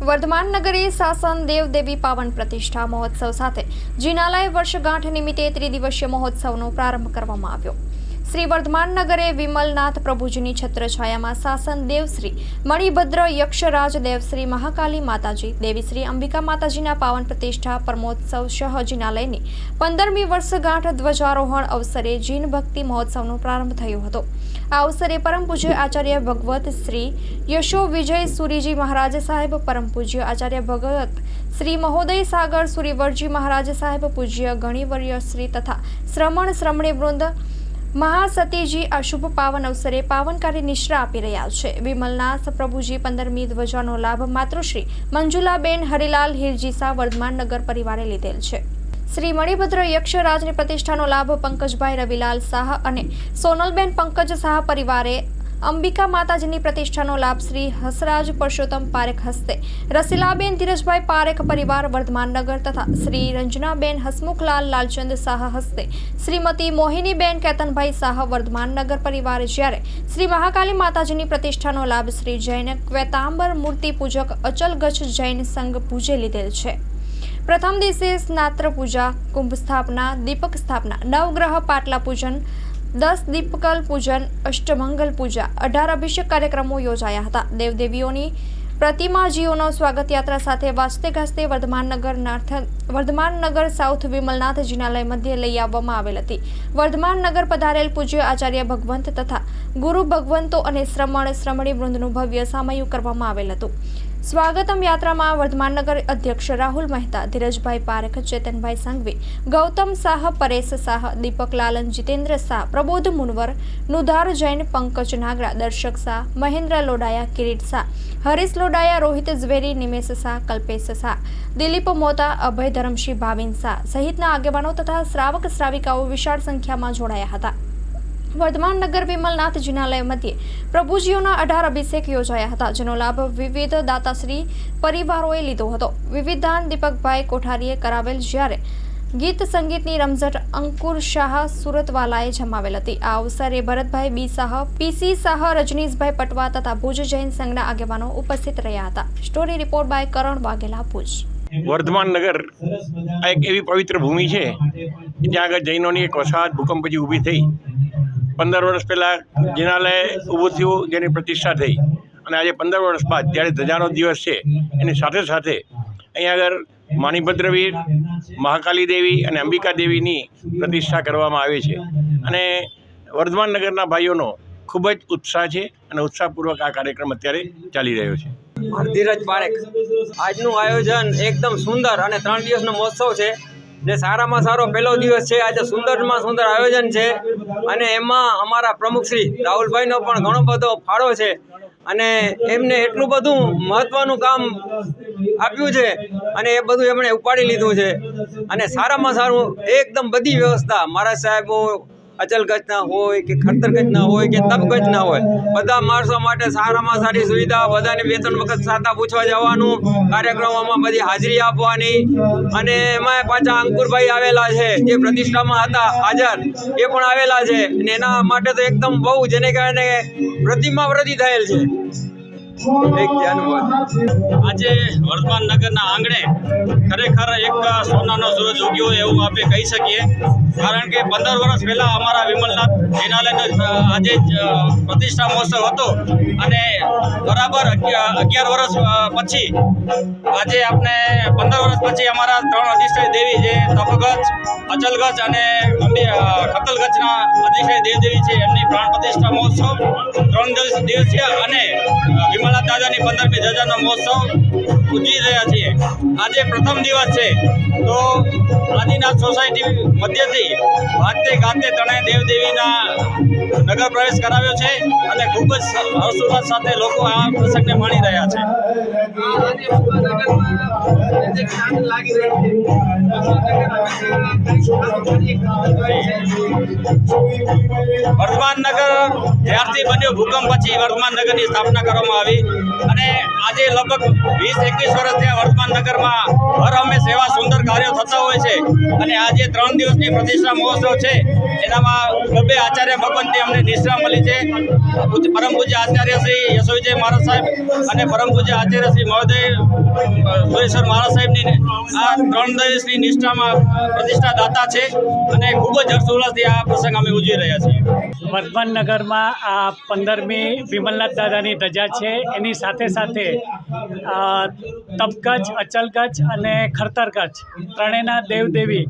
वर्धमान नगरे शासन देव देवी पावन प्रतिष्ठा महोत्सव साथे जिनालय वर्षगांठ निमित्ते त्रिदिवसीय महोत्सवનો प्रारंभ કરવામાં આવ્યો। श्री वर्धमान नगरे विमलनाथ प्रभुजीनी छत्रछायामां शासन देव श्री मणिभद्र यक्षराज देव श्री महाकाली माताजी देवी श्री अंबिका माताजीना पावन प्रतिष्ठा परमोत्सव सह जिनालयनी 15મી वर्षगांठ ध्वजारोहण अवसरे जीन भक्ति महोत्सवનો प्रारंभ थयो हतो। आ अवसरे परम पूज्य आचार्य भगवत श्री यशो विजय सूरीजी महाराज साहेब, परम पूज्य आचार्य भगवत श्री महोदय सागर सूरीवरजी महाराज साहेब, पूज्य गणिवर्य श्री तथा श्रमण श्रमणी वृंद महासतीजी आ शुभ पावन अवसरे पावनकारी निश्रा आपी रह्या छे। विमलनाथ प्रभुजी 15મી ध्वजानो लाभ मातृश्री मंजुलाबेन हरिलाल हिरजीसा वर्धमान नगर परिवारे लीधेल छे। श्री मणिभद्र यक्षराजनी प्रतिष्ठानो लाभ पंकजभाई रविलाल शाह अने सोनलबेन पंकज शाह परिवारे, अंबिका माताजीनी प्रतिष्ठानो लाभ श्री हसराज परशोत्तम पारेख हस्ते रसीलाबेन धीरजभाई पारेख परिवार वर्धमान नगर तथा श्री रंजनाबेन हसमुखलाल लालचंद शाह हस्ते श्रीमती मोहिनीबेन केतनभाई शाह वर्धमान नगर परिवार, ज्यारे श्री महाकाली माताजीनी प्रतिष्ठानो लाभ श्री जैन क्वेतांबर मूर्ति पूजक अचल गच्छ जैन संघ पूजे लीधेल छे। प्रथम दिवसे स्नात्र पूजा, कुंभ स्थापना, दीपक स्थापना, नवग्रह पाटला पूजन, 10 दीपकल पूजन, अष्टमंगल पूजा, 18 अभिषेक कार्यक्रमों योजाया हता। देवदेवीओनी प्रतिमाजीओनो स्वागत यात्रा साथे वाजते गाजते वर्धमान नगर साउथ विमलनाथ जिनालय मध्य लई आववामां आवेल हती। वर्धमान नगर पधारेल पूज्य आचार्य भगवंत तथा गुरु भगवंतो अने श्रमण श्रमणी वृंदनुं भव्य सामयु करवामां आवेल हतुं। स्वागतम यात्रा में वर्धमान नगर अध्यक्ष राहुल मेहता, धीरजभाई पारेख, चेतनभाई संघवी, गौतम शाह, परेश शाह, दीपक लालन, जितेन्द्र शाह, प्रबोध मुनवर, नुधार जैन, पंकज नागरा, दर्शक शाह, महेन्द्र लोडाया, किरीट शाह, हरीश लोडाया, रोहित झवेरी, निमेश शाह, कल्पेश शाह, दिलीप मोता, अभय धरमसिंह, भाविन शाह सहितना आगेवानो तथा श्रावक श्राविकाओ विशाल संख्या में जोड़ाया हता। वर्धमान नगर विमलनाथ जिनालय मध्य प्रभुजीओना 18 अभिषेक योजाया हता, जेनो लाभ विविध दाताश्री परिवारोए लीधो हतो। विविध दान दीपकभाई कोठारीए करावेल, ज्यारे गीत संगीतनी रमझट अंकुर शाह सुरतवालाए जमावेल हती। आ अवसरे भरतभाई बी शाह, पीसी शाह, रजनीशभाई पटवा तथा भुज जैन संघना आगेवानो उपस्थित रह्या हता। स्टोरी रिपोर्ट बाय करण वाघेला, भुज। वर्धमान नगर एक एवी पवित्र भूमि है ज्यां आगे जैनोनी एक वसाहत भूकंप पछी ऊभी थई। 15 વર્ષ પહેલાં જિનાલય ઊભું થયું, જેની પ્રતિષ્ઠા થઈ અને આજે 15 વર્ષ બાદ જ્યારે ધજાનો દિવસ છે એની સાથે સાથે અહીંયા આગળ મણિભદ્રવીર, મહાકાલી દેવી અને અંબિકા દેવીની પ્રતિષ્ઠા કરવામાં આવી છે અને વર્ધમાન નગરના ભાઈઓનો ખૂબ જ ઉત્સાહ છે અને ઉત્સાહપૂર્વક આ કાર્યક્રમ અત્યારે ચાલી રહ્યો છે। ધીરજ પારેખ, આજનું આયોજન એકદમ સુંદર અને 3 દિવસનો મહોત્સવ છે જે સારામાં સારો પહેલો દિવસ છે। આજે સુંદરમાં સુંદર આયોજન છે અને એમાં અમારા પ્રમુખ શ્રી રાહુલભાઈનો પણ ઘણો બધો ફાળો છે અને એમને એટલું બધું મહત્ત્વનું કામ આપ્યું છે અને એ બધું એમણે ઉપાડી લીધું છે અને સારામાં સારું એકદમ બધી વ્યવસ્થા મારા સાહેબો અચલ ગચના હોય કે ખડતર ગચના હોય કે તપ ગચના હોય, બધા માણસો માટે સારામાં સારી સુવિધા, બધાને 2-3 વખત સાતા પૂછવા જવાનું, કાર્યક્રમોમાં બધી હાજરી આપવાની અને એમાં પાછા અંકુરભાઈ આવેલા છે જે પ્રતિષ્ઠામાં હતા હાજર, એ પણ આવેલા છે અને એના માટે તો એકદમ બહુ જેને કારણે પ્રતિમા વૃદ્ધિ થયેલ છે। આજે વર્ધમાન નગરના આંગણે ખરેખર એક સોનાનો સૂરજ ઉગ્યો એવું આપણે કહી શકીએ, કારણ કે 15 વર્ષ પહેલાં અમારા વિમલનાથ જિનાલયનો આજે પ્રતિષ્ઠા મહોત્સવ હતો અને બરાબર 11 વર્ષ પછી આજે આપણે 15 વર્ષ પછી અમારા 3 અધિષ્ઠાયી દેવી જે તપગચ્છ, અચલગચ્છ અને ખતલગચ્છના અધિષ્ઠાયી દેવદેવી છે એમની પ્રાણ પ્રતિષ્ઠા મહોત્સવ 3 દિવસીય અને વિમલનાથ દાદાની 15મી ધજાનો મહોત્સવ ઉજવી રહ્યા છીએ। આજે પ્રથમ દિવસ છે તો આદિનાથ સોસાયટી મધ્યથી વાજતે ગાતે ત્રણેય દેવદેવીના નગર પ્રવેશ કરાવ્યો છે અને ખૂબ જ હર્ષોલ્લાસ સાથે લોકો આ પ્રસંગને માણી રહ્યા છે। વર્ધમાન નગર જ્યારથી બન્યો ભૂકંપ પછી વર્ધમાન નગરની સ્થાપના કરવામાં આવી અને આજે લગભગ 20-21 વર્ષ થયા વર્ધમાન નગરમાં હર હંમેશ એવા સુંદર કાર્યો થતા હોય છે અને આજે 3 દિવસની પ્રતિષ્ઠા મહોત્સવ છે એનામાં બબ્બે આચાર્ય ભગવંતની અમને નિષ્ઠા મળી છે. પરમ પૂજ્ય આચાર્ય શ્રી યશોવિજય મહારાજ સાહેબ અને પરમ પૂજ્ય આચાર્ય શ્રી મહોદય સુરેશ્વર મહારાજ સાહેબની આ 3 દિવસની નિષ્ઠામાં પ્રતિષ્ઠા દાતા છે અને ખૂબ જ હર્ષોલ્લાસથી આ પ્રસંગ અમે ઉજવી રહ્યા છીએ. વર્ધમાન નગરમાં આ 15મી વિમલનાથ દાદાની ધજા છે. એની સાથે સાથે તપગજ, અચલગજ અને ખરતરગજ ત્રણેયના દેવદેવી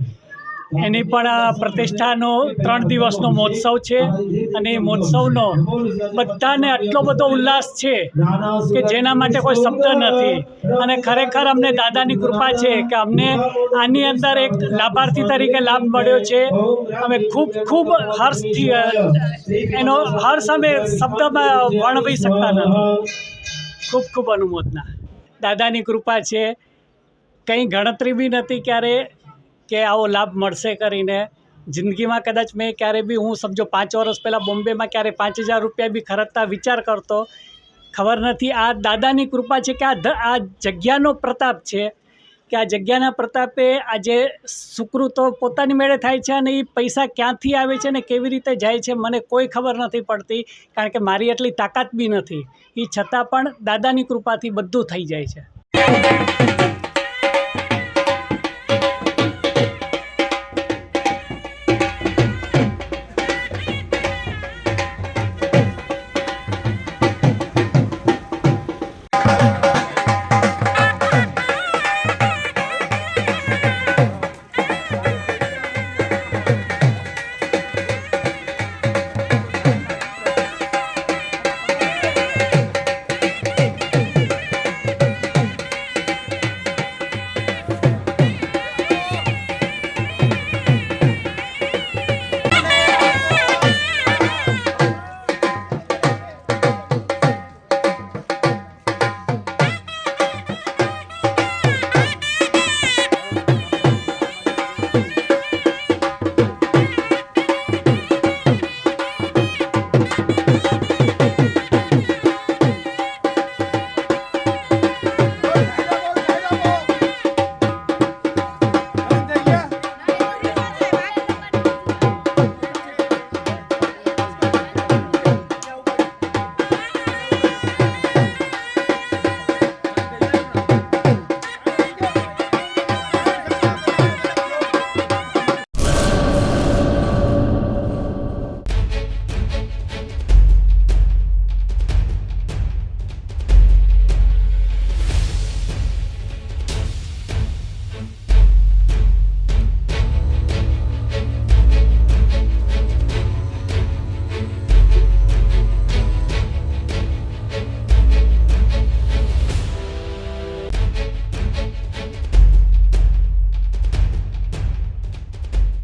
એની પણ પ્રતિષ્ઠાનો 3 દિવસનો મહોત્સવ છે. અને એ મહોત્સવનો બધાને આટલો બધો ઉલ્લાસ છે કે જેના માટે કોઈ શબ્દ નથી. અને ખરેખર અમને દાદાની કૃપા છે કે અમને આની અંદર એક લાભાર્થી તરીકે લાભ મળ્યો છે. અમે ખૂબ હર્ષથી એનો હર્ષ અમે શબ્દમાં વર્ણવી શકતા નથી. ખૂબ અનુમોદના. દાદાની કૃપા છે. કંઈ ગણતરી બી નથી ક્યારે કે આવો લાભ મળશે કરીને. જિંદગીમાં કદાચ મેં ક્યારે બી હું સમજો 5 વર્ષ પહેલાં બોમ્બેમાં ક્યારે 5,000 રૂપિયા બી ખર્ચતા વિચાર કરતો. ખબર નથી આ દાદાની કૃપા છે કે આ જગ્યાનો પ્રતાપ છે કે આ જગ્યાના પ્રતાપે આજે સુકૃતો પોતાની મેળે થાય છે. અને એ પૈસા ક્યાંથી આવે છે ને કેવી રીતે જાય છે મને કોઈ ખબર નથી પડતી, કારણ કે મારી એટલી તાકાત બી નથી. એ છતાં પણ દાદાની કૃપાથી બધું થઈ જાય છે.